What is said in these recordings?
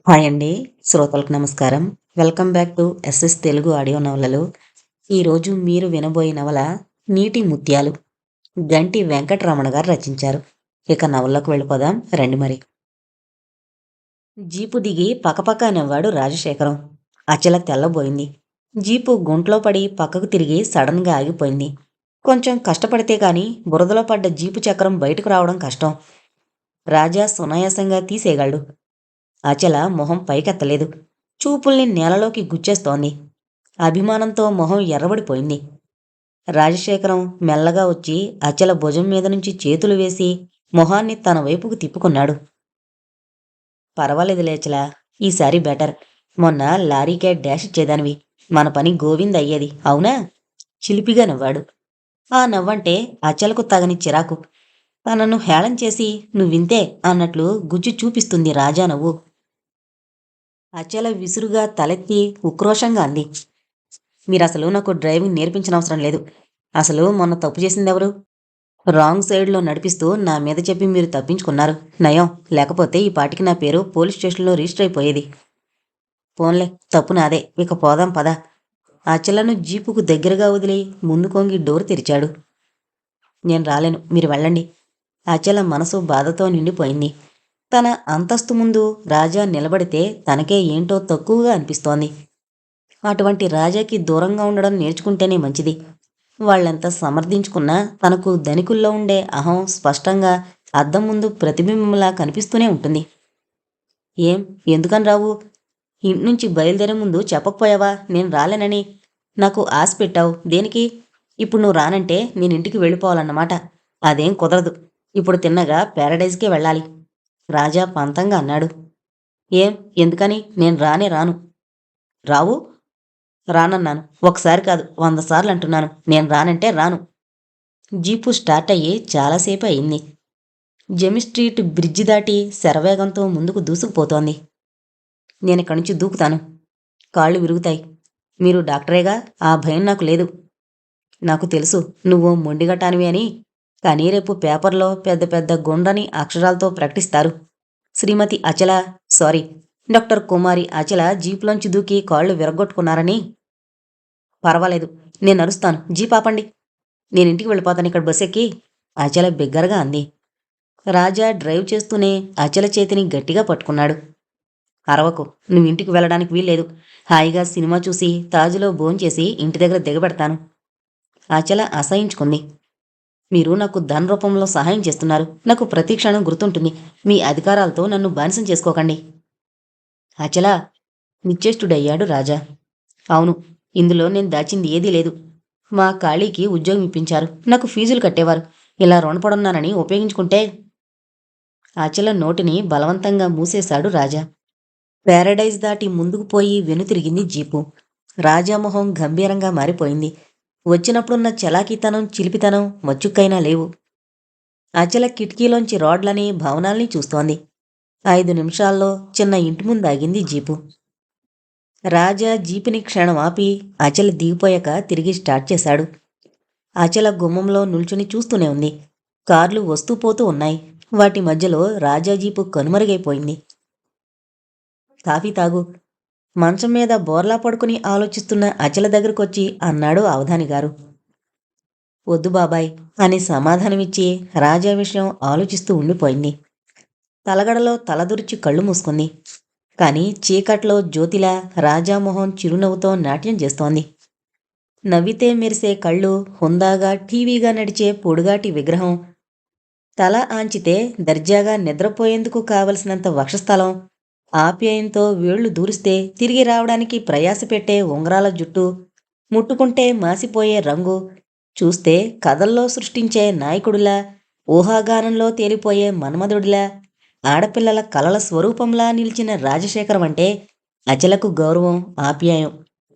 Hi అండి. శ్రోతలకు నమస్కారం. Welcome back to SS Telugu audio నవలలు. ఈరోజు మీరు వినబోయే నవల 'నీటి ముత్యాలు' గంటి వెంకటరమణ గారు రచించారు. ఇక నవల్లోకి వెళ్ళిపోదాం రండి మరి. జీపు దిగి పకపక నవ్వాడు రాజశేఖరం. అచల తెల్లబోయింది. జీపు గుంట్లో పడి పక్కకు తిరిగి సడన్గా ఆగిపోయింది. కొంచెం కష్టపడితే కాని బురదలో పడ్డ జీపు చక్రం బయటకు రావడం కష్టం. రాజా సునాయాసంగా తీసేయగలడు. అచల మొహం పైకెత్తలేదు. చూపుల్ని నేలలోకి గుచ్చేస్తోంది. అభిమానంతో మొహం ఎర్రబడిపోయింది. రాజశేఖరం మెల్లగా వచ్చి అచల భుజం మీద నుంచి చేతులు వేసి మొహాన్ని తన వైపుకు తిప్పుకున్నాడు. పర్వాలేదు లేచలా, ఈసారి బెటర్. మొన్న లారీకే డాష్ ఇచ్చేదానివి. మన పని గోవింద్ అయ్యేది, అవునా? చిలిపిగా నవ్వాడు. ఆ నవ్వంటే అచలకు తగని చిరాకు. తనను హేళన చేసి నువ్వింతే అన్నట్లు గుజ్జు చూపిస్తుంది రాజా నవ్వు. అచల విసురుగా తలెత్తి ఉక్రోషంగా అంది. మీరసలు నాకు డ్రైవింగ్ నేర్పించనవసరం లేదు. అసలు మొన్న తప్పు చేసిందెవరు? రాంగ్ సైడ్లో నడిపిస్తూ నా మీద చెప్పి మీరు తప్పించుకున్నారు. నయం, లేకపోతే ఈ పాటికి నా పేరు పోలీస్ స్టేషన్లో రిజిస్టర్ అయిపోయేది. పోన్లే, తప్పు నాదే. ఇక పోదాం పద. అచలను జీపుకు దగ్గరగా వదిలి ముందు కొంగి డోర్ తెరిచాడు. నేను రాలేను, మీరు వెళ్ళండి. అచల మనసు బాధతో నిండిపోయింది. తన అంతస్తు ముందు రాజా నిలబడితే తనకే ఏంటో తక్కువగా అనిపిస్తోంది. అటువంటి రాజాకి దూరంగా ఉండడం నేర్చుకుంటేనే మంచిది. వాళ్ళెంత సమర్థించుకున్నా తనకు ధనికుల్లో ఉండే అహం స్పష్టంగా అద్దం ముందు ప్రతిబింబంలా కనిపిస్తూనే ఉంటుంది. ఏం, ఎందుకని రావు? ఇంట్నుంచి బయలుదేరే ముందు చెప్పకపోయావా నేను రాలేనని? నాకు ఆశ పెట్టావు దేనికి? ఇప్పుడు నువ్వు రానంటే నేను ఇంటికి వెళ్ళిపోవాలన్నమాట. అదేం కుదరదు. ఇప్పుడు తిన్నగా ప్యారడైజ్కే వెళ్ళాలి. రాజా పంతంగా అన్నాడు. ఏం, ఎందుకని? నేను రానే రాను. రావు? రానన్నాను. ఒకసారి కాదు 100 సార్లు అంటున్నాను. నేను రానంటే రాను. జీపు స్టార్ట్ అయ్యి చాలాసేపు అయింది. జెమి స్ట్రీట్ బ్రిడ్జి దాటి శరవేగంతో ముందుకు దూసుకుపోతోంది. నేనిక్కడి నుంచి దూకుతాను. కాళ్ళు విరుగుతాయి. మీరు డాక్టరేగా, ఆ భయం నాకు లేదు. నాకు తెలుసు నువ్వు మొండిగటానివి అని. కానీ రేపు పేపర్లో పెద్ద పెద్ద గుండ్రని అక్షరాలతో ప్రకటిస్తారు. శ్రీమతి అచల, సారీ, డాక్టర్ కుమారి అచల జీపులోంచి దూకి కాళ్ళు విరగ్గొట్టుకున్నారని. పర్వాలేదు, నేను అరుస్తాను. జీప్ ఆపండి. నేనింటికి వెళ్ళిపోతాను ఇక్కడ బస్సెక్కి. అచల బిగ్గరగా అంది. రాజా డ్రైవ్ చేస్తూనే అచల చేతిని గట్టిగా పట్టుకున్నాడు. అరవకు, నువ్వింటికి వెళ్ళడానికి వీల్లేదు. హాయిగా సినిమా చూసి తాజులో భోంచేసి ఇంటి దగ్గర దిగబెడతాను. అచల అసహించుకుంది. మీరు నాకు ధన రూపంలో సహాయం చేస్తున్నారు. నాకు ప్రతి క్షణం గుర్తుంటుంది. మీ అధికారాలతో నన్ను బానిసం చేసుకోకండి. అచల, నిశ్చేష్టుడయ్యాడు రాజా. అవును, ఇందులో నేను దాచింది ఏదీ లేదు. మా ఖాళీకి ఉద్యోగం ఇప్పించారు. నాకు ఫీజులు కట్టేవారు. ఇలా రుణపడున్నానని ఉపయోగించుకుంటే. అచల నోటిని బలవంతంగా మూసేశాడు రాజా. ప్యారడైజ్ దాటి ముందుకు పోయి వెనుతిరిగింది జీపు. రాజామొహం గంభీరంగా మారిపోయింది. వచ్చినప్పుడున్న చలాకీతనం, చిలిపితనం మచ్చుక్కైనా లేవు. అచల కిటికీలోంచి రోడ్లని, భవనాల్ని చూస్తోంది. 5 నిమిషాల్లో చిన్న ఇంటి ముందు ఆగింది జీపు. రాజా జీపుని క్షణం ఆపి అచల దిగిపోయాక తిరిగి స్టార్ట్ చేశాడు. అచల గుమ్మంలో నిల్చుని చూస్తూనే ఉంది. కార్లు వస్తూ పోతూ ఉన్నాయి. వాటి మధ్యలో రాజా జీపు కనుమరుగైపోయింది. కాఫీ తాగు. మంచం మీద బోర్లా పడుకుని ఆలోచిస్తున్న అచల దగ్గరకొచ్చి అన్నాడు అవధానిగారు. వద్దు బాబాయ్ అని సమాధానమిచ్చి రాజా విషయం ఆలోచిస్తూ ఉండిపోయింది. తలగడలో తలదుర్చి కళ్ళు మూసుకుంది. కాని చీకట్లో జ్యోతిలా రాజామొహం చిరునవ్వుతో నాట్యం చేస్తోంది. నవ్వితే మెరిసే కళ్ళు, హుందాగా టీవీగా నడిచే పొడుగాటి విగ్రహం, తల ఆంచితే దర్జాగా నిద్రపోయేందుకు కావలసినంత వక్షస్థలం, ఆప్యాయంతో వేళ్లు దూరిస్తే తిరిగి రావడానికి ప్రయాసపెట్టే ఉంగరాల జుట్టు, ముట్టుకుంటే మాసిపోయే రంగు, చూస్తే కథల్లో సృష్టించే నాయకుడిలా, ఊహాగానంలో తేలిపోయే మన్మధుడిలా, ఆడపిల్లల కలల స్వరూపంలా నిలిచిన రాజశేఖరం అంటే అచలకు గౌరవం, ఆప్యాయం,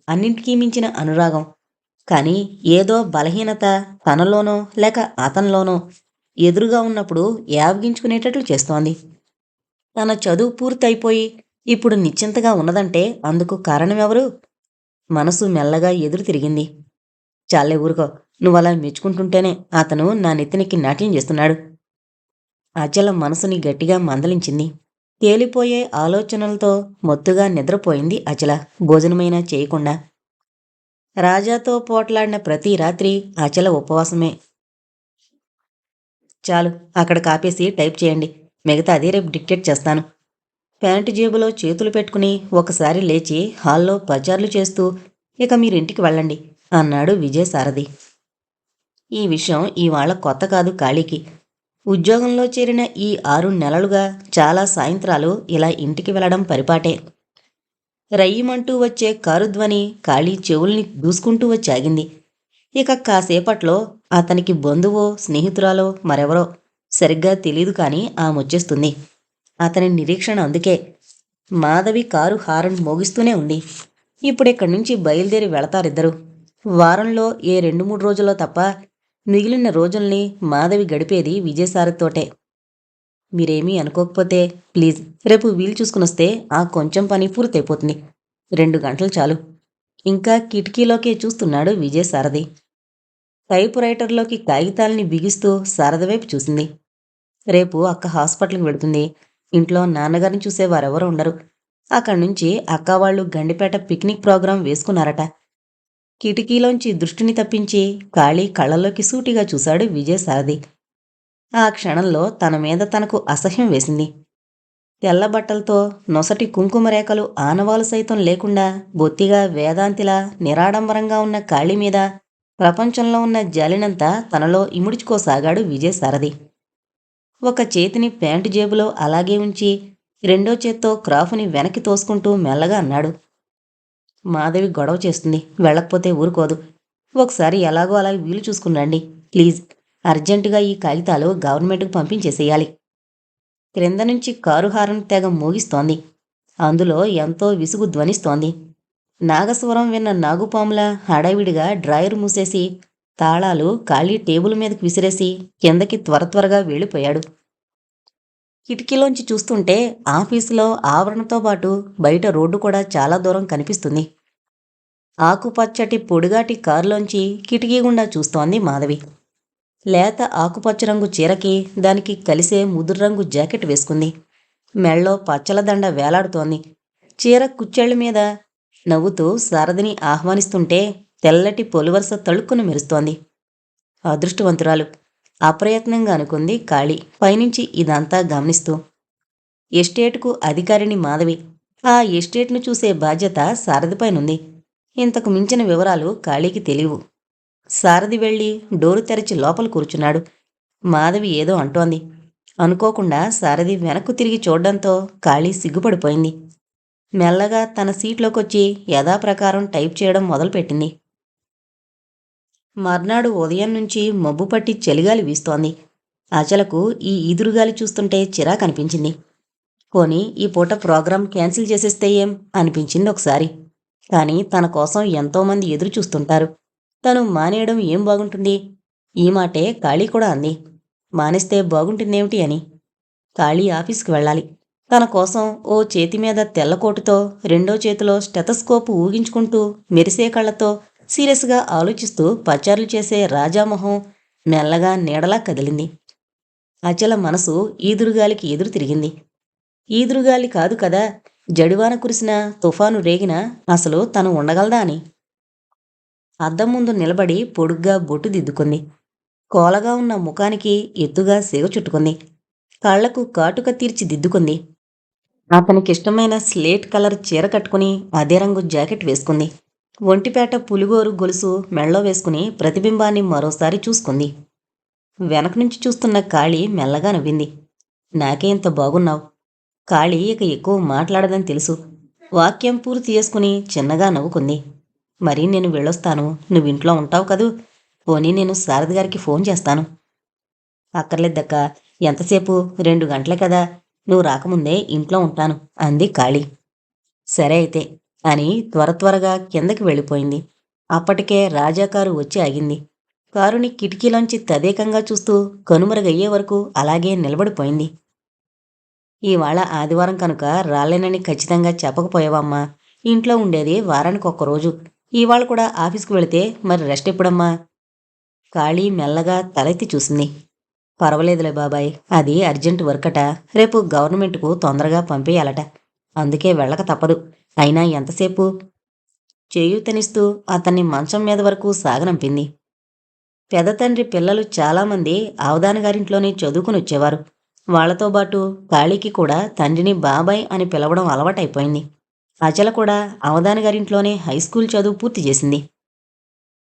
అన్నింటికీ మించిన అనురాగం. కానీ ఏదో బలహీనత తనలోనో లేక అతనిలోనో ఎదురుగా ఉన్నప్పుడు యావగించుకునేటట్లు చేస్తోంది. తన చదువు పూర్తయిపోయి ఇప్పుడు నిశ్చింతగా ఉన్నదంటే అందుకు కారణమెవరు? మనసు మెల్లగా ఎదురు తిరిగింది. చాలే ఊరుకో, నువ్వలా మెచ్చుకుంటుంటేనే అతను నా నెత్తినెక్కి నాట్యం చేస్తున్నాడు. అచల మనసుని గట్టిగా మందలించింది. తేలిపోయే ఆలోచనలతో మొత్తుగా నిద్రపోయింది అచల, భోజనమైనా చేయకుండా. రాజాతో పోట్లాడిన ప్రతి రాత్రి అచల ఉపవాసమే. చాలు, అక్కడ కాపేసి టైప్ చేయండి. మిగతాది రేపు డిక్టేట్ చేస్తాను. ప్యాంటు జేబులో చేతులు పెట్టుకుని ఒకసారి లేచి హాల్లో పచార్లు చేస్తూ, ఇక మీరింటికి వెళ్ళండి అన్నాడు విజయసారథి. ఈ విషయం ఇవాళ కొత్త కాదు కాళీకి. ఉద్యోగంలో చేరిన ఈ 6 నెలలుగా చాలా సాయంత్రాలు ఇలా ఇంటికి వెళ్ళడం పరిపాటే. రయ్యమంటూ వచ్చే కారు ధ్వని కాళీ చెవుల్ని దూసుకుంటూ వచ్చి ఆగింది. ఇక కాసేపట్లో అతనికి బంధువో స్నేహితురాలో మరెవరో సరిగ్గా తెలీదు కానీ ఆమొచ్చేస్తుంది. అతని నిరీక్షణ అందుకే. మాధవి కారు హారన్ మోగిస్తూనే ఉంది. ఇప్పుడిక్కడి నుంచి బయలుదేరి వెళతారిద్దరు. వారంలో ఏ 2-3 రోజుల్లో తప్ప మిగిలిన రోజుల్ని మాధవి గడిపేది విజయసారథితోటే. మీరేమీ అనుకోకపోతే ప్లీజ్ రేపు వీలు చూసుకునొస్తే ఆ కొంచెం పని పూర్తయిపోతుంది. 2 గంటలు చాలు. ఇంకా కిటికీలోకే చూస్తున్నాడు విజయసారథి. టైపు రైటర్లోకి కాగితాల్ని బిగిస్తూ శారద వైపు చూసింది. రేపు అక్క హాస్పిటల్కి వెడుతుంది. ఇంట్లో నాన్నగారిని చూసేవారెవరూ ఉండరు. అక్కడి నుంచి అక్క వాళ్ళు గండిపేట పిక్నిక్ ప్రోగ్రాం వేసుకున్నారట. కిటికీలోంచి దృష్టిని తప్పించి కాళీ కళ్ళల్లోకి సూటిగా చూశాడు విజయసారథి. ఆ క్షణంలో తన మీద తనకు అసహ్యం వేసింది. తెల్లబట్టలతో నొసటి కుంకుమ రేఖలు ఆనవాలు సైతం లేకుండా బొత్తిగా వేదాంతిలా నిరాడంబరంగా ఉన్న కాళీ మీద ప్రపంచంలో ఉన్న జాలినంతా తనలో ఇముడ్చుకోసాగాడు విజయసారథి. ఒక చేతిని ప్యాంటు జేబులో అలాగే ఉంచి రెండో చేత్తో క్రాఫ్ని వెనక్కి తోసుకుంటూ మెల్లగా అన్నాడు. మాధవి గొడవ చేస్తుంది, వెళ్ళకపోతే ఊరుకోదు. ఒకసారి ఎలాగో అలా వీలు చూసుకుని ప్లీజ్. అర్జెంటుగా ఈ కాగితాలు గవర్నమెంట్కు పంపించేసేయాలి. క్రింద నుంచి కారు హారన్ తెగ మోగిస్తోంది. అందులో ఎంతో విసుగు ధ్వనిస్తోంది. నాగస్వరం విన్న నాగుపాముల హడావిడిగా డ్రాయరు మూసేసి తాళాలు ఖాళీ టేబుల్ మీదకి విసిరేసి కిందకి త్వరగా వెళ్ళిపోయాడు. కిటికీలోంచి చూస్తుంటే ఆఫీసులో ఆవరణతో పాటు బయట రోడ్డు కూడా చాలా దూరం కనిపిస్తుంది. ఆకుపచ్చటి పొడిగాటి కారులోంచి కిటికీ గుండా చూస్తోంది మాధవి. లేత ఆకుపచ్చ రంగు చీరకి దానికి కలిసే ముదురు రంగు జాకెట్ వేసుకుంది. మెళ్ళో పచ్చల దండ వేలాడుతోంది. చీర కుచ్చెళ్ల మీద నవ్వుతూ సారథిని ఆహ్వానిస్తుంటే తెల్లటి పొలివరుస తళుక్కున మెరుస్తోంది. అదృష్టవంతురాలు అప్రయత్నంగా అనుకుంది కాళీ పైనుంచి ఇదంతా గమనిస్తూ. ఎస్టేటుకు అధికారిని మాధవి. ఆ ఎస్టేట్ను చూసే బాధ్యత సారథిపైనుంది. ఇంతకు మించిన వివరాలు కాళీకి తెలియవు. సారథి వెళ్ళి డోరు తెరిచి లోపల కూర్చున్నాడు. మాధవి ఏదో అంటోంది. అనుకోకుండా సారథి వెనక్కు తిరిగి చూడ్డంతో కాళీ సిగ్గుపడిపోయింది. మెల్లగా తన సీట్లోకొచ్చి యథాప్రకారం టైప్ చేయడం మొదలుపెట్టింది. మర్నాడు ఉదయం నుంచి మబ్బు పట్టి చలిగాలి వీస్తోంది. అచలకు ఈ ఈదురుగాలి చూస్తుంటే చిరాకనిపించింది. పోనీ ఈ పూట ప్రోగ్రాం క్యాన్సిల్ చేసేస్తే ఏం అనిపించింది ఒకసారి. కానీ తన కోసం ఎంతోమంది ఎదురు చూస్తుంటారు. తను మానేయడం ఏం బాగుంటుంది? ఈ మాటే కాళీ కూడా అంది. మానేస్తే బాగుంటుందేమిటి అని. కాళీ ఆఫీస్కి వెళ్ళాలి. తన కోసం ఓ చేతి మీద తెల్లకోటుతో రెండో చేతిలో స్టెతస్కోపు ఊగించుకుంటూ మెరిసే కళ్ళతో సీరియస్గా ఆలోచిస్తూ పచార్లు చేసే రాజామొహం మెల్లగా నీడలా కదిలింది. అచల మనసు ఈదురుగాలికి ఎదురు తిరిగింది. ఈదురుగాలి కాదు కదా, జడివాన కురిసినా తుఫాను రేగినా అసలు తను ఉండగలదా అని. అద్దం ముందు నిలబడి పొడుగ్గా బొట్టు దిద్దుకుంది. కోలగా ఉన్న ముఖానికి ఎత్తుగా సిగ చుట్టుకుంది. కళ్లకు కాటుక తీర్చి దిద్దుకుంది. అతనికిష్టమైన స్లేట్ కలర్ చీర కట్టుకుని అదే రంగు జాకెట్ వేసుకుంది. ఒంటిపేట పులిగోరు గొలుసు మెళ్ళో వేసుకుని ప్రతిబింబాన్ని మరోసారి చూసుకుంది. వెనక నుంచి చూస్తున్న కాళీ మెల్లగా నవ్వింది. నాకే ఇంత బాగున్నావు. కాళీ ఇక ఎక్కువ మాట్లాడదని తెలుసు. వాక్యం పూర్తి చేసుకుని చిన్నగా నవ్వుకుంది. మరి నేను వెళ్ళొస్తాను, నువ్వింట్లో ఉంటావు కదూ. పోనీ నేను శారద గారికి ఫోన్ చేస్తాను. అక్కర్లేద్దక్క, ఎంతసేపు, 2 గంటలే కదా. నువ్వు రాకముందే ఇంట్లో ఉంటాను అంది కాళీ. సరే అయితే అని త్వరగా కిందకి వెళ్ళిపోయింది. అప్పటికే రాజాకారు వచ్చి ఆగింది. కారుని కిటికీలోంచి తదేకంగా చూస్తూ కనుమరుగయ్యే వరకు అలాగే నిలబడిపోయింది. ఇవాళ ఆదివారం కనుక రాలేనని ఖచ్చితంగా చెప్పకపోయావమ్మా. ఇంట్లో ఉండేది వారానికి 1 రోజు. ఇవాళ కూడా ఆఫీస్కి వెళితే మరి రెస్ట్ ఎప్పుడమ్మా? కాళీ మెల్లగా తలెత్తి చూసింది. పర్వాలేదులే బాబాయ్, అది అర్జెంట్ వర్కట. రేపు గవర్నమెంట్కు తొందరగా పంపేయాలట. అందుకే వెళ్ళక తప్పదు. అయినా ఎంతసేపు? చేయూతనిస్తూ అతన్ని మంచం మీద వరకు సాగనంపింది. పెదతండ్రి పిల్లలు చాలామంది అవధాని గారింట్లోనే చదువుకుని వచ్చేవారు. వాళ్లతో పాటు కాళీకి కూడా తండ్రిని బాబాయ్ అని పిలవడం అలవాటైపోయింది. అచల కూడా అవధాని గారింట్లోనే హైస్కూల్ చదువు పూర్తి చేసింది.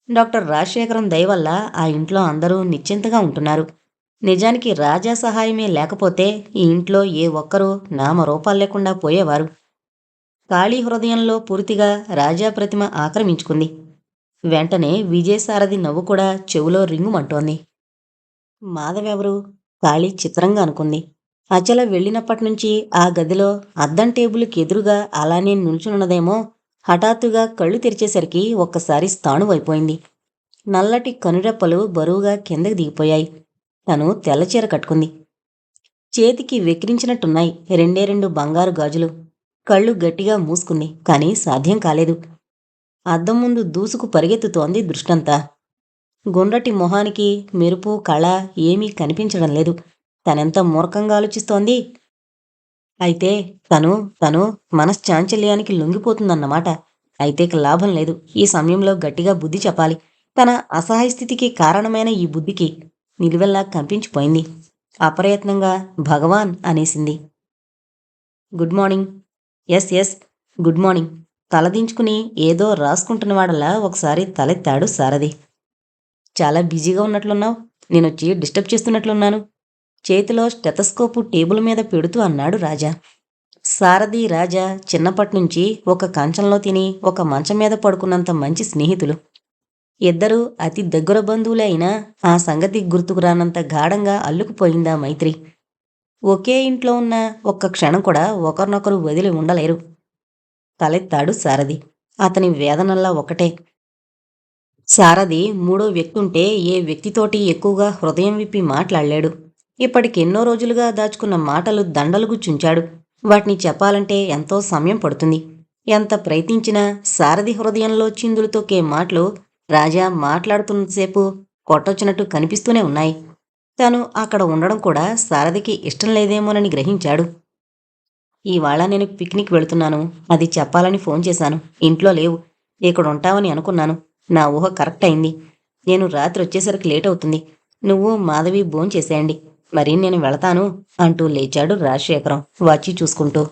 డాక్టర్ రాజశేఖరం దయవల్ల ఆ ఇంట్లో అందరూ నిశ్చింతగా ఉంటున్నారు. నిజానికి రాజా సహాయమే లేకపోతే ఈ ఇంట్లో ఏ ఒక్కరూ నామరూపాలు లేకుండా పోయేవారు. కాళీ హృదయంలో పూర్తిగా రాజా ప్రతిమ ఆక్రమించుకుంది. వెంటనే విజయసారథి నవ్వు కూడా చెవులో రింగుమంటోంది. మాధవెవరు? కాళీ చిత్రంగా అనుకుంది. అచల వెళ్ళినప్పటినుంచి ఆ గదిలో అద్దం టేబుల్కి ఎదురుగా అలానే నిల్చునున్నదేమో. హఠాత్తుగా కళ్ళు తెరిచేసరికి ఒక్కసారి స్థాణువైపోయింది. నల్లటి కనురెప్పలు బరువుగా కిందకి దిగిపోయాయి. తను తెల్లచీర కట్టుకుంది. చేతికి వెక్కిరించినట్టున్నాయి రెండే రెండు బంగారు గాజులు. కళ్ళు గట్టిగా మూసుకుంది, కానీ సాధ్యం కాలేదు. అద్దం ముందు దూసుకు పరిగెత్తుతోంది దృష్టంతా. గుండ్రటి మొహానికి మెరుపు కళ ఏమీ కనిపించడం లేదు. తనెంత మూర్ఖంగా ఆలోచిస్తోంది. అయితే తను తను మనశ్చాంచల్యానికి లొంగిపోతుందన్నమాట. అయితే ఇక లాభం లేదు. ఈ సమయంలో గట్టిగా బుద్ధి చెప్పాలి. తన అసహాయ స్థితికి కారణమైన ఈ బుద్ధికి నిలువెల్లా కంపించిపోయింది. అప్రయత్నంగా భగవాన్ అనేసింది. Good morning. Yes yes, good morning. తలదించుకుని ఏదో రాసుకుంటున్నవాడలా ఒకసారి తలెత్తాడు సారథి. చాలా బిజీగా ఉన్నట్లున్నావు. నేనొచ్చి డిస్టర్బ్ చేస్తున్నట్లున్నాను. చేతిలో స్టెతస్కోపు టేబుల్ మీద పెడుతూ అన్నాడు రాజా. సారథి రాజా చిన్నప్పటినుంచి ఒక కంచంలో తిని ఒక మంచం మీద పడుకున్నంత మంచి స్నేహితులు. ఇద్దరూ అతి దగ్గర బంధువులే అయినా ఆ సంగతి గుర్తుకు రానంత గాఢంగా అల్లుకుపోయిందా మైత్రి. ఒకే ఇంట్లో ఉన్న ఒక్క క్షణం కూడా ఒకరినొకరు వదిలి ఉండలేరు. తలెత్తాడు సారథి. అతని వేదనల్లా ఒకటే. సారథి మూడో వ్యక్తుంటే ఏ వ్యక్తితోటి ఎక్కువగా హృదయం విప్పి మాట్లాడలేడు. ఇప్పటికెన్నో రోజులుగా దాచుకున్న మాటలు దండలు గుచ్చుంచాడు. వాటిని చెప్పాలంటే ఎంతో సమయం పడుతుంది. ఎంత ప్రయత్నించినా సారథి హృదయంలో చిందులు తొక్కే మాటలు రాజా మాట్లాడుతున్నంతసేపు కొట్టొచ్చినట్టు కనిపిస్తూనే ఉన్నాయి. తాను అక్కడ ఉండడం కూడా సారథికి ఇష్టం లేదేమోనని గ్రహించాడు. ఇవాళ నేను పిక్నిక్ వెళుతున్నాను. అది చెప్పాలని ఫోన్ చేశాను. ఇంట్లో లేవు. ఇక్కడ ఉంటావని అనుకున్నాను. నా ఊహ కరెక్ట్ అయింది. నేను రాత్రి వచ్చేసరికి లేట్ అవుతుంది. నువ్వు మాధవి భోంచేసేయండి. మరి నేను వెళతాను అంటూ లేచాడు రాజశేఖరం వాచి చూసుకుంటూ.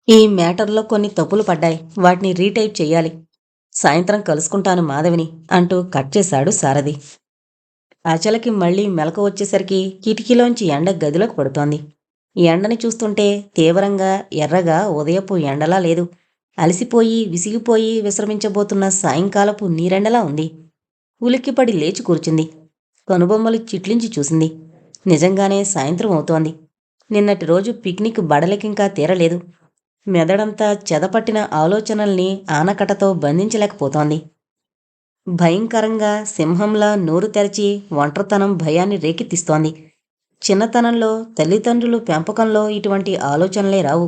ఈ మ్యాటర్లో కొన్ని తప్పులు పడ్డాయి. వాటిని రీటైప్ చెయ్యాలి. సాయంత్రం కలుసుకుంటాను మాధవిని అంటూ కట్ చేశాడు సారథి. అచలకి మళ్ళీ మెలకు వచ్చేసరికి కిటికీలోంచి ఎండ గదిలోకి పడుతోంది. ఈ ఎండని చూస్తుంటే తీవ్రంగా ఎర్రగా ఉదయపు ఎండలా లేదు. అలసిపోయి విసిగిపోయి విశ్రమించబోతున్న సాయంకాలపు నీరెండలా ఉంది. ఉలిక్కిపడి లేచి కూర్చుంది. కనుబొమ్మలు చిట్లించి చూసింది. నిజంగానే సాయంత్రం అవుతోంది. నిన్నటి రోజు పిక్నిక్ బడలికింకా తీరలేదు. మెదడంతా చెదపట్టిన ఆలోచనల్ని ఆనకటతో బంధించలేకపోతోంది. భయంకరంగా సింహంలా నోరు తెరచి ఒంటరితనం భయాన్ని రేకెత్తిస్తోంది. చిన్నతనంలో తల్లిదండ్రులు పెంపకంలో ఇటువంటి ఆలోచనలే రావు.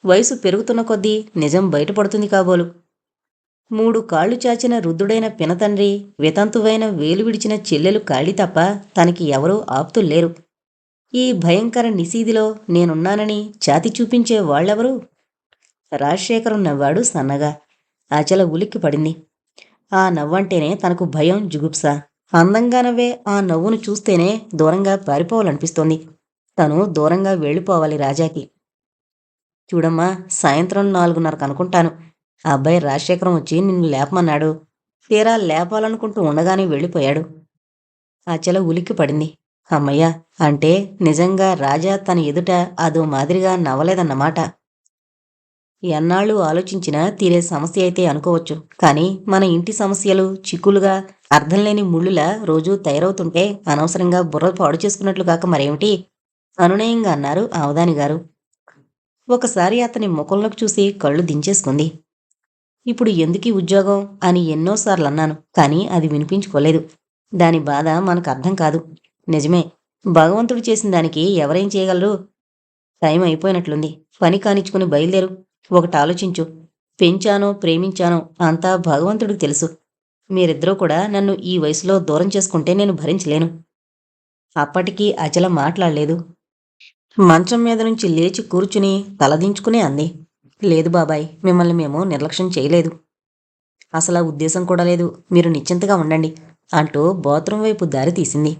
వయసు పెరుగుతున్న కొద్దీ నిజం బయటపడుతుంది కాబోలు. 3 కాళ్లు చాచిన వృద్ధుడైన పినతండ్రి, వితంతువైన వేలు విడిచిన చెల్లెలు కాళీ తప్ప తనకి ఎవరూ ఆప్తుల్లేరు. ఈ భయంకర నిశీదిలో నేనున్నానని ఛాతి చూపించే వాళ్ళెవరు? రాజశేఖరం నవ్వాడు సన్నగా. అచల ఉలిక్కి పడింది. ఆ నవ్వంటేనే తనకు భయం, జుగుప్స. అందంగా నవ్వే ఆ నవ్వును చూస్తేనే దూరంగా పారిపోవాలనిపిస్తోంది. తను దూరంగా వెళ్ళిపోవాలి రాజాకి. చూడమ్మా, సాయంత్రం 4:30 అనుకుంటాను. ఆ అబ్బాయి రాజశేఖరం వచ్చి నిన్ను లేపమన్నాడు. తీరా లేపాలనుకుంటూ ఉండగానే వెళ్ళిపోయాడు. అచల ఉలిక్కి పడింది. అమ్మయ్య, అంటే నిజంగా రాజా తన ఎదుట అదో మాదిరిగా నవ్వలేదన్నమాట. ఎన్నాళ్ళు ఆలోచించినా తీరే సమస్య అయితే అనుకోవచ్చు. కానీ మన ఇంటి సమస్యలు చిక్కులుగా అర్థంలేని ముళ్ళులా రోజూ తయారవుతుంటే అనవసరంగా బుర్ర పాడు చేసుకున్నట్లు కాక మరేమిటి? అనునయంగా అన్నారు అవధాని గారు. ఒకసారి అతని ముఖంలోకి చూసి కళ్ళు దించేసుకుంది. ఇప్పుడు ఎందుకీ ఉద్యోగం అని ఎన్నోసార్లు అన్నాను, కానీ అది వినిపించుకోలేదు. దాని బాధ మనకు అర్థం కాదు. నిజమే, భగవంతుడు చేసిన దానికి ఎవరేం చేయగలరు? టైం అయిపోయినట్లుంది. పని కానిచ్చుకుని బయలుదేరు. ఒకటి ఆలోచించు. పెంచానో ప్రేమించానో అంతా భగవంతుడికి తెలుసు. మీరిద్దరూ కూడా నన్ను ఈ వయసులో దూరం చేసుకుంటే నేను భరించలేను. అప్పటికీ అచల మాట్లాడలేదు. మంచం మీద నుంచి లేచి కూర్చుని తలదించుకుని అంది. లేదు బాబాయ్, మిమ్మల్ని మేము నిర్లక్ష్యం చేయలేదు. అసలు ఆ ఉద్దేశం కూడా లేదు. మీరు నిశ్చింతగా ఉండండి అంటూ బాత్రూం వైపు దారి తీసింది.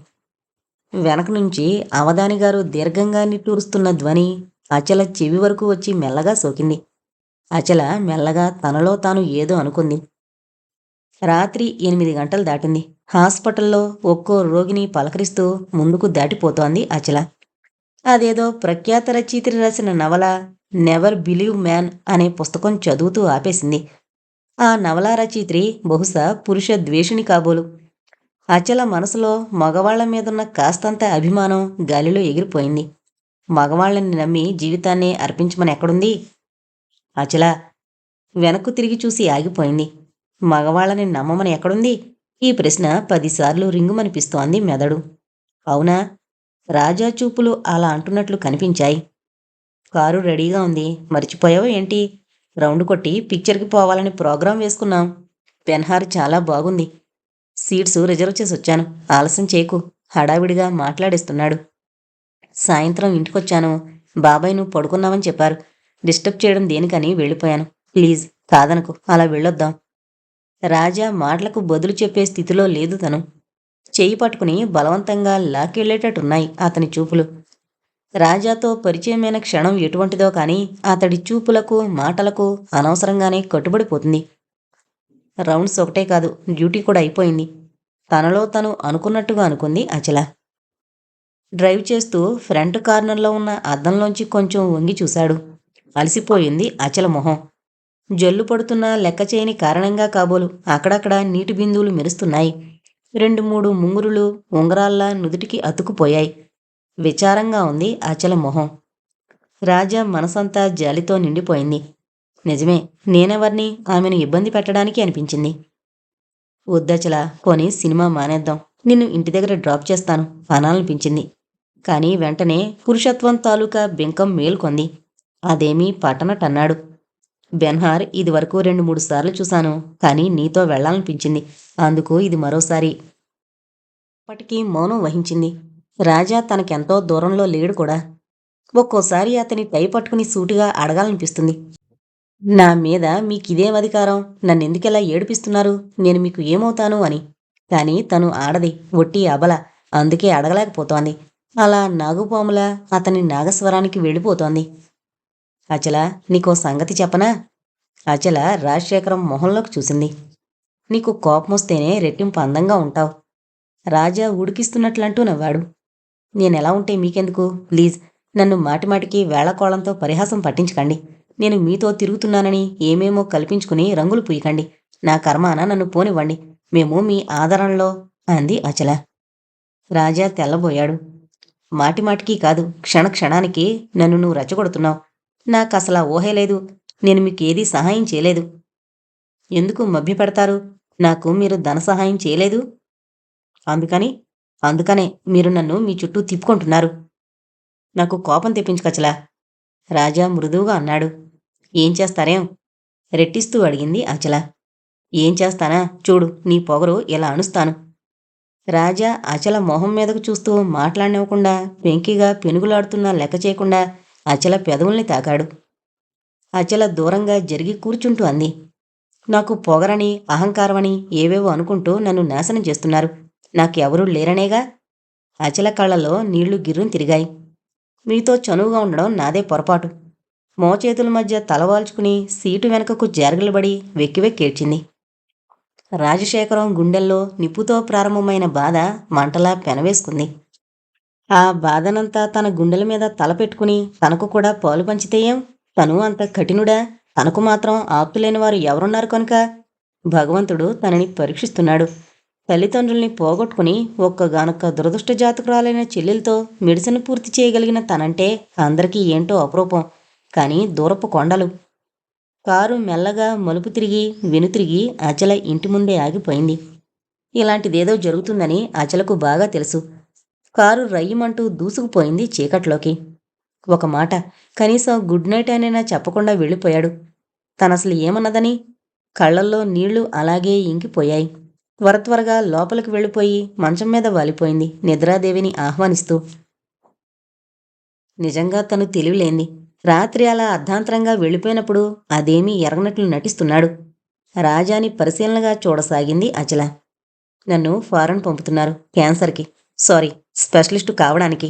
వెనక నుంచి అవధాని గారు దీర్ఘంగా నిట్టూరుస్తున్న ధ్వని అచల చెవి వరకు వచ్చి మెల్లగా సోకింది. అచల మెల్లగా తనలో తాను ఏదో అనుకుంది. రాత్రి 8 గంటలు దాటింది. హాస్పిటల్లో ఒక్కో రోగిని పలకరిస్తూ ముందుకు దాటిపోతోంది అచల. అదేదో ప్రఖ్యాత రచయిత్రి రాసిన నవల 'నెవర్ బిలీవ్ మ్యాన్' అనే పుస్తకం చదువుతూ ఆపేసింది. ఆ నవలా రచయిత్రి బహుశా పురుష ద్వేషిణి కాబోలు. అచల మనసులో మగవాళ్ల మీదున్న కాస్తంత అభిమానం గాలిలో ఎగిరిపోయింది. మగవాళ్ళని నమ్మి జీవితాన్ని అర్పించమని ఎక్కడుంది? అచల వెనక్కు తిరిగి చూసి ఆగిపోయింది. మగవాళ్ళని నమ్మమని ఎక్కడుంది? ఈ ప్రశ్న 10 సార్లు రింగుమనిపిస్తోంది మెదడు. అవునా? రాజా చూపులు అలా అంటున్నట్లు కనిపించాయి. కారు రెడీగా ఉంది. మర్చిపోయావో ఏంటి? రౌండ్ కొట్టి పిక్చర్కి పోవాలని ప్రోగ్రాం వేసుకున్నాం. పెన్హార్ చాలా బాగుంది. సీట్స్ రిజర్వ్ చేసి వచ్చాను. ఆలస్యం చేయకు హడావిడిగా మాట్లాడేస్తున్నాడు. సాయంత్రం ఇంటికొచ్చాను. బాబాయ్ నువ్వు పడుకున్నావని చెప్పారు. డిస్టర్బ్ చేయడం దేనికని వెళ్ళిపోయాను. ప్లీజ్ కాదనకు, అలా వెళ్ళొద్దాం. రాజా మాటలకు బదులు చెప్పే స్థితిలో లేదు తను. చెయ్యి పట్టుకుని బలవంతంగా లాక్కెళ్లేటట్టున్నాయి అతని చూపులు. రాజాతో పరిచయమైన క్షణం ఎటువంటిదో కానీ అతడి చూపులకు మాటలకు అనవసరంగానే కట్టుబడిపోతుంది. రౌండ్స్ ఒకటే కాదు, డ్యూటీ కూడా అయిపోయింది. తనలో తను అనుకున్నట్టుగా అనుకుంది అచల. డ్రైవ్ చేస్తూ ఫ్రంట్ కార్నర్లో ఉన్న అద్దంలోంచి కొంచెం వంగి చూశాడు. అలసిపోయింది అచల మొహం. జల్లు పడుతున్న లెక్క చేయని కారణంగా కాబోలు అక్కడక్కడ నీటి బిందువులు మెరుస్తున్నాయి. 2-3 ముంగురులు ఉంగరాల్లా నుదుటికి అతుక్కుపోయాయి. విచారంగా ఉంది అచల మొహం. రాజా మనసంతా జాలితో నిండిపోయింది. నిజమే, నేనెవర్ని ఆమెను ఇబ్బంది పెట్టడానికి అనిపించింది. వద్దచల, కొని సినిమా మానేద్దాం. నిన్ను ఇంటి దగ్గర డ్రాప్ చేస్తాను అనాలనిపించింది. కానీ వెంటనే పురుషత్వం తాలూకా బింకం మేల్కొంది. అదేమీ పట్టనట్టన్నాడు. బెన్హార్ ఇదివరకు 2-3 సార్లు చూశాను, కానీ నీతో వెళ్లాలనిపించింది. అందుకు ఇది మరోసారి. అప్పటికీ మౌనం వహించింది. రాజా తనకెంతో దూరంలో లేడు కూడా. ఒక్కోసారి అతని టై పట్టుకుని సూటిగా అడగాలనిపిస్తుంది. నా మీద మీకిదేం అధికారం? నన్నెందుకెలా ఏడిపిస్తున్నారు? నేను మీకు ఏమవుతాను అని. కానీ తను ఆడది, ఒట్టి అబల. అందుకే అడగలేకపోతోంది. అలా నాగుపాములా అతని నాగస్వరానికి వెళ్ళిపోతోంది. అచల, నీకో సంగతి చెప్పనా? అచల రాజశేఖరం మొహంలోకి చూసింది. నీకు కోపమొస్తేనే రెట్టింపు అందంగా ఉంటావు. రాజా ఉడికిస్తున్నట్లంటూ నవ్వాడు. నేనెలా ఉంటే మీకెందుకు? ప్లీజ్ నన్ను మాటిమాటికి వేళకోళంతో పరిహాసం పట్టించకండి. నేను మీతో తిరుగుతున్నానని ఏమేమో కల్పించుకుని రంగులు పూయకండి. నా కర్మాన నన్ను పోనివ్వండి. మేము మీ ఆదరణలో అంది అచల. రాజా తెల్లబోయాడు. మాటిమాటికి కాదు, క్షణక్షణానికి నన్ను నువ్వు రెచ్చగొడుతున్నావు. నాకసలా ఊహే లేదు. నేను మీకేదీ సహాయం చేయలేదు. ఎందుకు మభ్యపెడతారు? నాకు మీరు ధన సహాయం చేయలేదు. అందుకనే మీరు నన్ను మీ చుట్టూ తిప్పుకుంటున్నారు. నాకు కోపం తెప్పించుకచలా. రాజా మృదువుగా అన్నాడు. ఏం చేస్తారేం? రెట్టిస్తూ అడిగింది అచల. ఏం చేస్తానా? చూడు, నీ పొగరు ఇలా అణుస్తాను. రాజా అచల మొహం మీదకు చూస్తూ మాట్లాడనివ్వకుండా పెంకిగా పెనుగులాడుతున్నా లెక్క చేయకుండా అచల పెదవుల్ని తాకాడు. అచల దూరంగా జరిగి కూర్చుంటూ అంది. నాకు పొగరని, అహంకారమని ఏవేవో అనుకుంటూ నన్ను నాశనం చేస్తున్నారు. నాకెవరూ లేరనేగా. అచల కళ్ళలో నీళ్లు గిర్రుని తిరిగాయి. మీతో చనువుగా ఉండడం నాదే పొరపాటు. మోచేతుల మధ్య తలవాల్చుకుని సీటు వెనకకు జారగలబడి వెక్కి వెక్కేడ్చింది. రాజశేఖరం గుండెల్లో నిప్పుతో ప్రారంభమైన బాధ మంటలా పెనవేసుకుంది. ఆ బాధనంతా తన గుండెల మీద తలపెట్టుకుని తనకు కూడా పాలు పంచితేయేం? తను అంత కఠినుడా? తనకు మాత్రం ఆప్తులేని వారు ఎవరున్నారు కనుక? భగవంతుడు తనని పరీక్షిస్తున్నాడు. తల్లిదండ్రుల్ని పోగొట్టుకుని ఒక్కగానొక్క దురదృష్ట జాతకురాలైన చెల్లెలతో మెడిసిన్ పూర్తి చేయగలిగిన తనంటే అందరికీ ఏంటో అపరూపం. కానీ దూరపు కొండలు. కారు మెల్లగా మలుపు తిరిగి వెనుతిరిగి అచల ఇంటి ముందే ఆగిపోయింది. ఇలాంటిదేదో జరుగుతుందని అచలకు బాగా తెలుసు. కారు రయ్యమంటూ దూసుకుపోయింది చీకట్లోకి. ఒక మాట, కనీసం గుడ్ నైట్ అయినా చెప్పకుండా వెళ్ళిపోయాడు. తనసలు ఏమన్నదని? కళ్ళల్లో నీళ్లు అలాగే ఇంకిపోయాయి. త్వరగా లోపలికి వెళ్ళిపోయి మంచం మీద వాలిపోయింది నిద్రాదేవిని ఆహ్వానిస్తూ. నిజంగా తను తెలివిలేంది. రాత్రి అలా అర్ధాంతరంగా వెళ్ళిపోయినప్పుడు అదేమీ ఎరగనట్లు నటిస్తున్నాడు. రాజాని పరిశీలనగా చూడసాగింది అచల. నన్ను ఫారెన్ పంపుతున్నారు క్యాన్సర్కి. సారీ, స్పెషలిస్టు కావడానికి.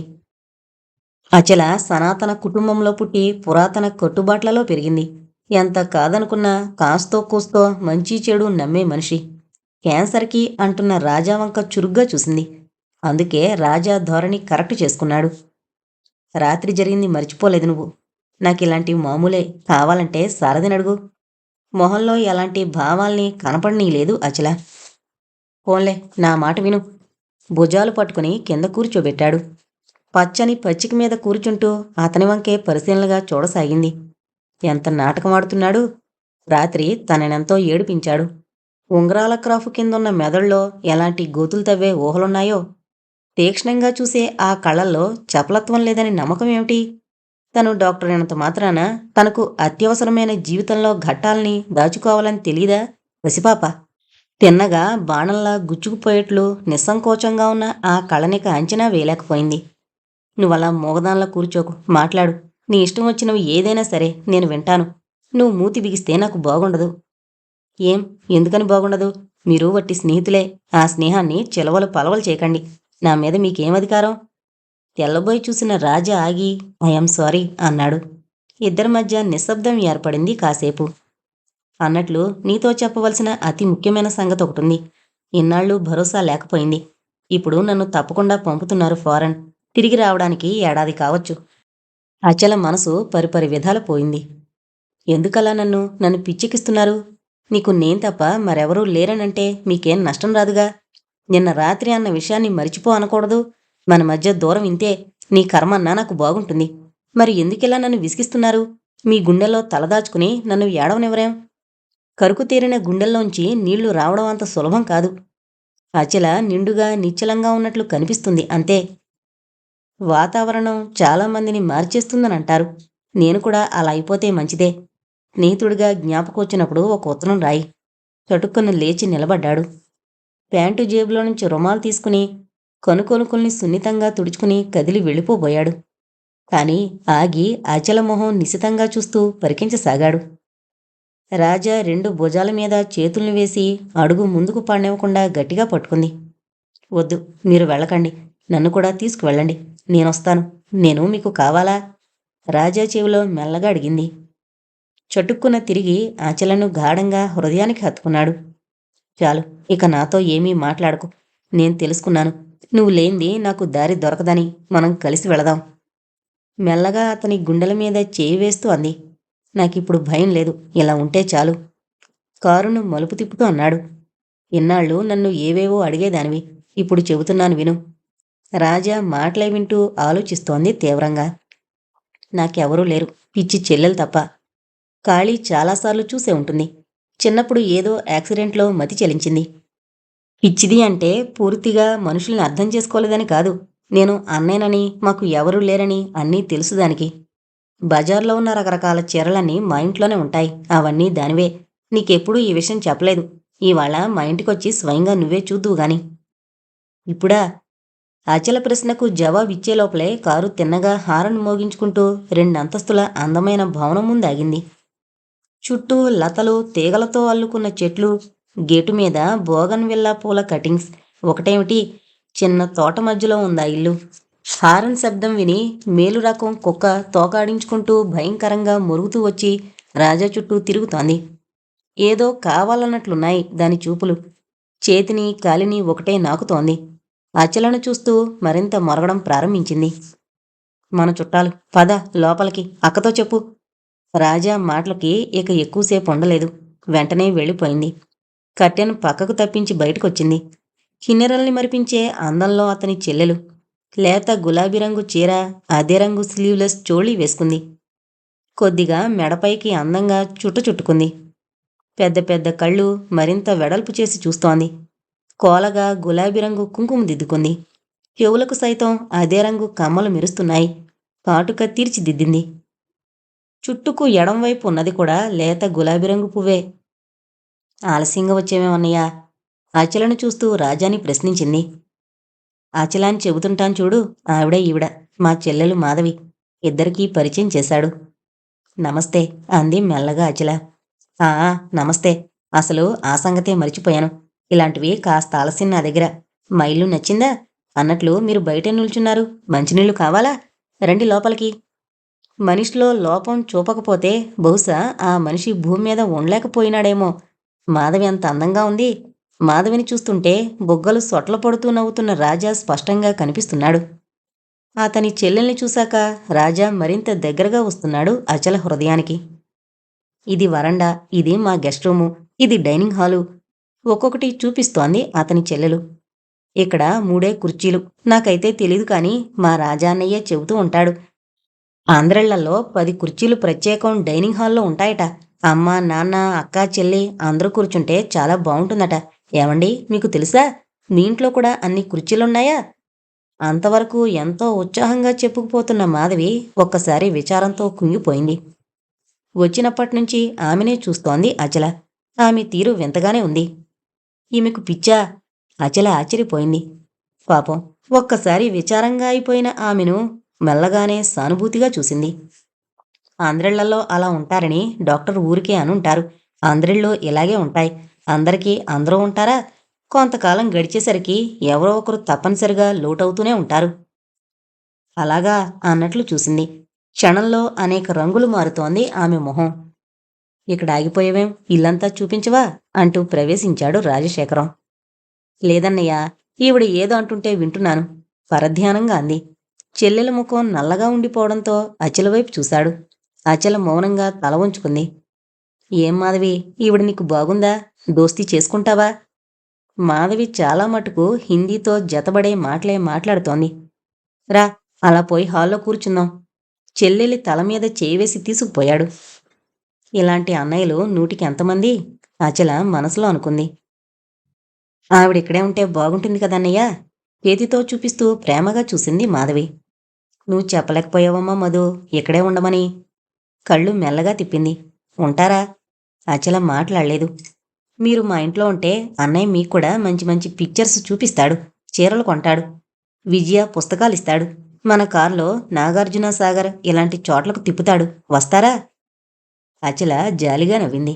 అచల సనాతన కుటుంబంలో పుట్టి పురాతన కట్టుబాట్లలో పెరిగింది. ఎంత కాదనుకున్నా కాస్తో కూస్తో మంచి చెడు నమ్మే మనిషి. క్యాన్సర్కి అంటున్న రాజా వంక చురుగ్గా చూసింది. అందుకే రాజా ధోరణి కరెక్ట్ చేసుకున్నాడు. రాత్రి జరిగింది మర్చిపోలేదు నువ్వు. నాకిలాంటివి మామూలే. కావాలంటే సారథినడుగు. మొహంలో ఎలాంటి భావాల్ని కనపడనీయలేదు అచల. పోన్లే, నా మాట విను. భుజాలు పట్టుకుని కింద కూర్చోబెట్టాడు. పచ్చని పచ్చిక మీద కూర్చుంటూ అతని వంకే పరిశీలనగా చూడసాగింది. ఎంత నాటకమాడుతున్నాడు. రాత్రి తననెంతో ఏడిపించాడు. ఉంగరాల క్రాఫు కిందున్న మెదడులో ఎలాంటి గోతులు తవ్వే ఊహలున్నాయో. తీక్ష్ణంగా చూసే ఆ కళ్ళల్లో చపలత్వం లేదని నమ్మకం ఏమిటి? తను డాక్టర్ అయినంత మాత్రాన తనకు అత్యవసరమైన జీవితంలో ఘట్టాల్ని దాచుకోవాలని తెలీదా పసిపాప? తిన్నగా బాణంలా గుచ్చుకుపోయేట్లు నిస్సంకోచంగా ఉన్న ఆ కళనిక అంచనా వేయలేకపోయింది. నువ్వలా మూగదాన్లా కూర్చోకు, మాట్లాడు. నీ ఇష్టం వచ్చినవి ఏదైనా సరే నేను వింటాను. నువ్వు మూతి బిగిస్తే నాకు బాగుండదు. ఏం, ఎందుకని బాగుండదు? మీరు వట్టి స్నేహితులే. ఆ స్నేహాన్ని చిలవలు పలవలు చేయకండి. నా మీద మీకేం అధికారం? తెల్లబోయి చూసిన రాజా ఆగి ఐఎమ్ సారీ అన్నాడు. ఇద్దరి మధ్య నిశ్శబ్దం ఏర్పడింది కాసేపు. అన్నట్లు నీతో చెప్పవలసిన అతి ముఖ్యమైన సంగతి ఒకటుంది. ఇన్నాళ్ళు భరోసా లేకపోయింది. ఇప్పుడు నన్ను తప్పకుండా పంపుతున్నారు ఫారెన్. తిరిగి రావడానికి ఏడాది కావచ్చు. అచల మనసు పరిపరి విధాల పోయింది. ఎందుకలా నన్ను పిచ్చెక్కిస్తున్నారు? నీకు నేను తప్ప మరెవరూ లేరనంటే మీకేం నష్టం రాదుగా. నిన్న రాత్రి అన్న విషయాన్ని మరిచిపో అనకూడదు. మన మధ్య దూరం ఇంతే. నీ కర్మన్నా నాకు బాగుంటుంది. మరి ఎందుకిలా నన్ను విసిగిస్తున్నారు? మీ గుండెల్లో తలదాచుకుని నన్ను ఏడవనివ్వరేం? కరుకు తీరిన గుండెల్లోంచి నీళ్లు రావడం అంత సులభం కాదు. అచల నిండుగా నిశ్చలంగా ఉన్నట్లు కనిపిస్తుంది అంతే. వాతావరణం చాలామందిని మార్చేస్తుందనంటారు. నేను కూడా అలా అయిపోతే మంచిదే. స్నేహితుడిగా జ్ఞాపకొచ్చినప్పుడు ఒక ఉత్తరం రాయి. చటుక్కున లేచి నిలబడ్డాడు. ప్యాంటు జేబులో నుంచి రుమాలు తీసుకుని కనుకొనుకుల్ని సున్నితంగా తుడుచుకుని కదిలి వెళ్ళిపోబోయాడు. కాని ఆగి అచల మొహం నిశితంగా చూస్తూ పరికించసాగాడు. రాజా రెండు భుజాల మీద చేతుల్ని వేసి అడుగు ముందుకు పడనివ్వకుండా గట్టిగా పట్టుకుంది. వద్దు, మీరు వెళ్ళకండి. నన్ను కూడా తీసుకువెళ్ళండి. నేనొస్తాను. నేను మీకు కావాలా? రాజా చెవిలో మెల్లగా అడిగింది. చటుక్కున తిరిగి అచలను గాఢంగా హృదయానికి హత్తుకున్నాడు. చాలు, ఇక నాతో ఏమీ మాట్లాడకు. నేను తెలుసుకున్నాను. నువ్వు లేంది నాకు దారి దొరకదని. మనం కలిసి వెళదాం. మెల్లగా అతని గుండెల మీద చేయి వేస్తూ అంది. నాకిప్పుడు భయం లేదు. ఇలా ఉంటే చాలు. కారును మలుపు తిప్పుతూ అన్నాడు. ఇన్నాళ్ళు నన్ను ఏవేవో అడిగేదానివి. ఇప్పుడు చెబుతున్నాను విను. రాజా మాటలే వింటూ ఆలోచిస్తోంది తీవ్రంగా. నాకెవరూ లేరు, పిచ్చి చెల్లెలు తప్ప. కాళీ చాలాసార్లు చూసే ఉంటుంది. చిన్నప్పుడు ఏదో యాక్సిడెంట్లో మతి చెలించింది. పిచ్చిది అంటే పూర్తిగా మనుషుల్ని అర్థం చేసుకోలేదని కాదు. నేను అన్నేనని, మాకు ఎవరూ లేరని అన్నీ తెలుసు దానికి. బజార్లో ఉన్న రకరకాల చీరలన్నీ మా ఇంట్లోనే ఉంటాయి. అవన్నీ దానివే. నీకెప్పుడూ ఈ విషయం చెప్పలేదు. ఇవాళ మా ఇంటికొచ్చి స్వయంగా నువ్వే చూద్దువుగాని. ఇప్పుడా? అచల ప్రశ్నకు జవాబిచ్చే లోపలే కారు తిన్నగా హారన్ మోగించుకుంటూ రెండంతస్తుల అందమైన భవనం ముందాగింది. చుట్టూ లతలు, తీగలతో అల్లుకున్న చెట్లు, గేటు మీద బోగన్విల్లా పూల కటింగ్స్. ఒకటేమిటి, చిన్న తోట మధ్యలో ఉందా ఇల్లు. హారన్ శబ్దం విని మేలు రకం కుక్క తోకాడించుకుంటూ భయంకరంగా మురుగుతూ వచ్చి రాజా చుట్టూ తిరుగుతోంది. ఏదో కావాలన్నట్లున్నాయి దాని చూపులు. చేతిని కాలిని ఒకటే నాకుతోంది. అచలను చూస్తూ మరింత మొరగడం ప్రారంభించింది. మన చుట్టాలు, పద లోపలికి, అక్కతో చెప్పు. రాజా మాటలకి ఇక ఎక్కువసేపు ఉండలేదు. వెంటనే వెళ్ళిపోయింది. కట్టెను పక్కకు తప్పించి బయటకొచ్చింది. కిన్నెరల్ని మరిపించే అందంలో అతని చెల్లెలు. లేత గులాబీ రంగు చీర, అదే రంగు స్లీవ్లెస్ చోళీ వేసుకుంది. కొద్దిగా మెడపైకి అందంగా చుట్టుకుంది. పెద్ద పెద్ద కళ్ళు మరింత వెడల్పు చేసి చూస్తోంది. కోలగా గులాబీ రంగు కుంకుమ దిద్దుకుంది. చెవులకు సైతం అదే రంగు కమ్మలు మెరుస్తున్నాయి. కాటుక తీర్చిదిద్దింది. చుట్టుకు ఎడంవైపు ఉన్నది కూడా లేత గులాబీ రంగు పువ్వే. ఆలస్యంగా వచ్చేవేమన్నయ్యా? అచలను చూస్తూ రాజాని ప్రశ్నించింది. అచల అని చెబుతుంటాను చూడు, ఆవిడే ఈవిడ, మా చెల్లెలు మాధవి. ఇద్దరికీ పరిచయం చేశాడు. నమస్తే అంది మెల్లగా అచల. ఆ నమస్తే. అసలు ఆ సంగతే మరిచిపోయాను. ఇలాంటివి కాస్త ఆలస్యం నా దగ్గర. మా ఇల్లు నచ్చిందా? అన్నట్లు మీరు బయటే నిల్చున్నారు. మంచినీళ్లు కావాలా? రండి లోపలికి. మనిషిలో లోపం చూపకపోతే బహుశా ఆ మనిషి భూమి మీద ఉండలేకపోయినాడేమో. మాధవి అంత అందంగా ఉంది. మాధవిని చూస్తుంటే బుగ్గలు సొట్ల పడుతూ నవ్వుతున్న రాజా స్పష్టంగా కనిపిస్తున్నాడు. అతని చెల్లెల్ని చూశాక రాజా మరింత దగ్గరగా వస్తున్నాడు అచల హృదయానికి. ఇది వరండా, ఇది మా గెస్ట్ రూము, ఇది డైనింగ్ హాలు ఒక్కొక్కటి చూపిస్తోంది అతని చెల్లెలు. ఇక్కడ మూడే కుర్చీలు. నాకైతే తెలీదు కాని మా రాజా అన్నయ్యే చెబుతూ ఉంటాడు. ఆంధ్రళ్లలో 10 కుర్చీలు ప్రత్యేకం డైనింగ్ హాల్లో ఉంటాయట. అమ్మ, నాన్న, అక్క, చెల్లి అందరూ కూర్చుంటే చాలా బావుంటుందట. ఏవండి, మీకు తెలుసా? మీ ఇంట్లో కూడా అన్ని కుర్చీలున్నాయా? అంతవరకు ఎంతో ఉత్సాహంగా చెప్పుకుపోతున్న మాధవి ఒక్కసారి విచారంతో కుంగిపోయింది. వచ్చినప్పట్నుంచి ఆమెనే చూస్తోంది అచల. ఆమె తీరు వింతగానే ఉంది. ఈమెకు పిచ్చా? అచల ఆశ్చర్యపోయింది. పాపం, ఒక్కసారి విచారంగా అయిపోయిన ఆమెను మెల్లగానే సానుభూతిగా చూసింది. ఆంధ్రేళ్లలో అలా ఉంటారని డాక్టర్ ఊరికే అనుంటారు. ఆంధ్రేళ్ళు ఇలాగే ఉంటాయి. అందరికీ అందరూ ఉంటారా? కొంతకాలం గడిచేసరికి ఎవరో ఒకరు తప్పనిసరిగా లోటవుతూనే ఉంటారు. అలాగా అన్నట్లు చూసింది. క్షణంలో అనేక రంగులు మారుతోంది ఆమె మొహం. ఇక్కడ ఆగిపోయావేం? ఇల్లంతా చూపించవా? అంటూ ప్రవేశించాడు రాజశేఖరం. లేదన్నయ్యా, ఈవిడ ఏదో అంటుంటే వింటున్నాను పరధ్యానంగా అంది. చెల్లెల ముఖం నల్లగా ఉండిపోవడంతో అచల వైపు చూశాడు. అచల మౌనంగా తల వంచుకుంది. ఏం మాధవి, ఈవిడ నీకు బాగుందా? దోస్తీ చేసుకుంటావా? మాధవి చాలా మటుకు హిందీతో జతబడే మాటలే మాట్లాడుతోంది. రా, అలా పోయి హాల్లో కూర్చుందాం. చెల్లెలి తల మీద చేయివేసి తీసుకుపోయాడు. ఇలాంటి అన్నయ్యలు నూటికి ఎంతమంది? అచల మనసులో అనుకుంది. ఆవిడిక్కడే ఉంటే బాగుంటుంది కదన్నయ్య. చేతితో చూపిస్తూ ప్రేమగా చూసింది మాధవి. నువ్వు చెప్పలేకపోయావమ్మా మధు, ఇక్కడే ఉండమని. కళ్ళు మెల్లగా తిప్పింది. ఉంటారా? అచల మాట్లాడలేదు. మీరు మా ఇంట్లో ఉంటే అన్నయ్య మీకు కూడా మంచి మంచి పిక్చర్స్ చూపిస్తాడు, చీరలు కొంటాడు, విజయ పుస్తకాలిస్తాడు. మన కారులో నాగార్జున సాగర్ ఇలాంటి చోట్లకు తిప్పుతాడు. వస్తారా? అచల జాలిగా నవ్వింది.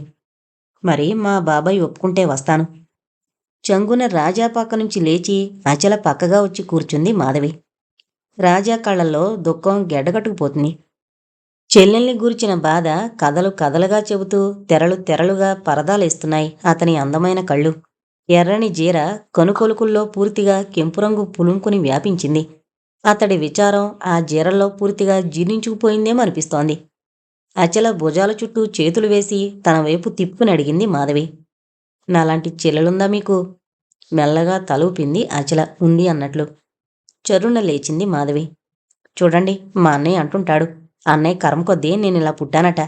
మరి మా బాబాయ్ ఒప్పుకుంటే వస్తాను. చంగున రాజా పక్క నుంచి లేచి అచల పక్కగా వచ్చి కూర్చుంది మాధవి. రాజా కళ్ళల్లో దుఃఖం గెడ్డగట్టుకుపోతుంది. చెల్లెల్ని గూర్చిన బాధ కథలు కథలుగా చెబుతూ తెరలు తెరలుగా పరదాలేస్తున్నాయి అతని అందమైన కళ్ళు. ఎర్రని జీర కనుకొలుకుల్లో పూర్తిగా కెంపురంగు పులుంకుని వ్యాపించింది. అతడి విచారం ఆ జీరల్లో పూర్తిగా జీర్ణించుకుపోయిందేమనిపిస్తోంది. అచల భుజాల చుట్టూ చేతులు వేసి తన వైపు తిప్పుకుని అడిగింది మాధవి. నాలాంటి చెల్లెలుందా మీకు? మెల్లగా తలూపింది అచల ఉంది అన్నట్లు. చరున లేచింది మాధవి. చూడండి, మా అన్నయ్య అంటుంటాడు, అన్నయ్య కర్మ కొద్దీ నేనిలా పుట్టానట.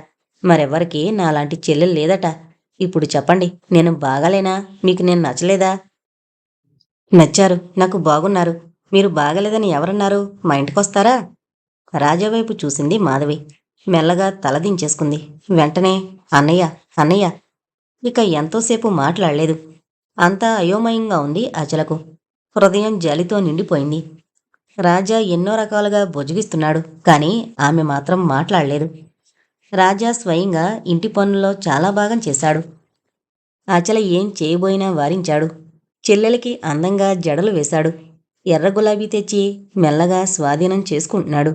మరెవ్వరికీ నాలాంటి చెల్లెలు లేదట. ఇప్పుడు చెప్పండి, నేను బాగాలేనా? మీకు నేను నచ్చలేదా? నచ్చారు, నాకు బాగున్నారు. మీరు బాగలేదని ఎవరన్నారు? మా ఇంటికొస్తారా? రాజావైపు చూసింది మాధవి. మెల్లగా తలదించేసుకుంది. వెంటనే అన్నయ్య, అన్నయ్య. ఇక ఎంతోసేపు మాట్లాడలేదు. అంతా అయోమయంగా ఉంది అచలకు. హృదయం జాలితో నిండిపోయింది. రాజా ఎన్నో రకాలుగా బుజ్జగిస్తున్నాడు, కానీ ఆమె మాత్రం మాట్లాడలేదు. రాజా స్వయంగా ఇంటి పనుల్లో చాలా భాగం చేశాడు. అచల ఏం చేయబోయినా వారించాడు. చెల్లెలకి అందంగా జడలు వేశాడు. ఎర్ర గులాబీ తెచ్చి మెల్లగా స్వాధీనం చేసుకుంటున్నాడు.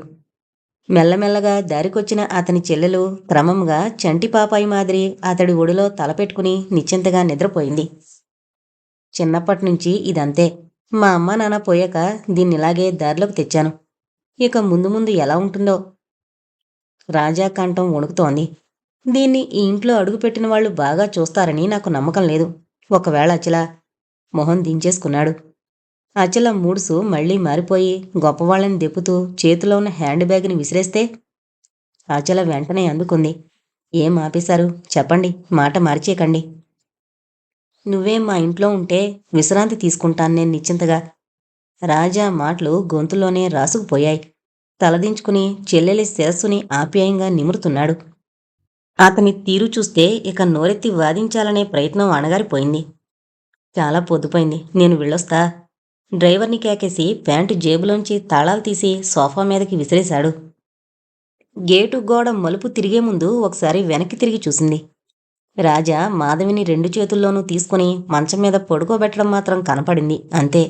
మెల్లమెల్లగా దారికొచ్చిన అతని చెల్లెలు క్రమంగా చంటి పాపాయి మాదిరి అతడి ఒడిలో తలపెట్టుకుని నిశ్చింతగా నిద్రపోయింది. చిన్నప్పటినుంచి ఇదంతే. మా అమ్మ నాన్న పోయాక దీన్నిలాగే దారిలోకి తెచ్చాను. ఇక ముందు ముందు ఎలా ఉంటుందో. రాజా కంఠం వణుకుతోంది. దీన్ని ఈ ఇంట్లో అడుగుపెట్టిన వాళ్ళు బాగా చూస్తారని నాకు నమ్మకం లేదు. ఒకవేళ అచల మొహం దించేసుకున్నాడు. అచల మూడ్సు మళ్లీ మారిపోయి గొప్పవాళ్ళని దెప్పుతూ చేతిలో ఉన్న హ్యాండ్ బ్యాగ్ని విసిరేస్తే అచల వెంటనే అందుకుంది. ఏం ఆపేశారు? చెప్పండి, మాట మార్చేయకండి. నువ్వేం మా ఇంట్లో ఉంటే విశ్రాంతి తీసుకుంటాను నేను నిశ్చింతగా. రాజా మాటలు గొంతులోనే రాసుకుపోయాయి. తలదించుకుని చెల్లెలి శిరస్సుని ఆప్యాయంగా నిమురుతున్నాడు. అతని తీరు చూస్తే ఇక నోరెత్తి వాదించాలనే ప్రయత్నం అణగారిపోయింది. చాలా పొద్దుపోయింది, నేను వెళ్ళొస్తా. డ్రైవర్ని కేకేసి ప్యాంటు జేబులోంచి తాళాలు తీసి సోఫా మీదకి విసిరేశాడు. గేటు గోడ మలుపు తిరిగే ముందు ఒకసారి వెనక్కి తిరిగి చూసింది. రాజా మాధవిని 2 చేతుల్లోనూ తీసుకుని మంచం మీద పడుకోబెట్టడం మాత్రం కనపడింది, అంతే.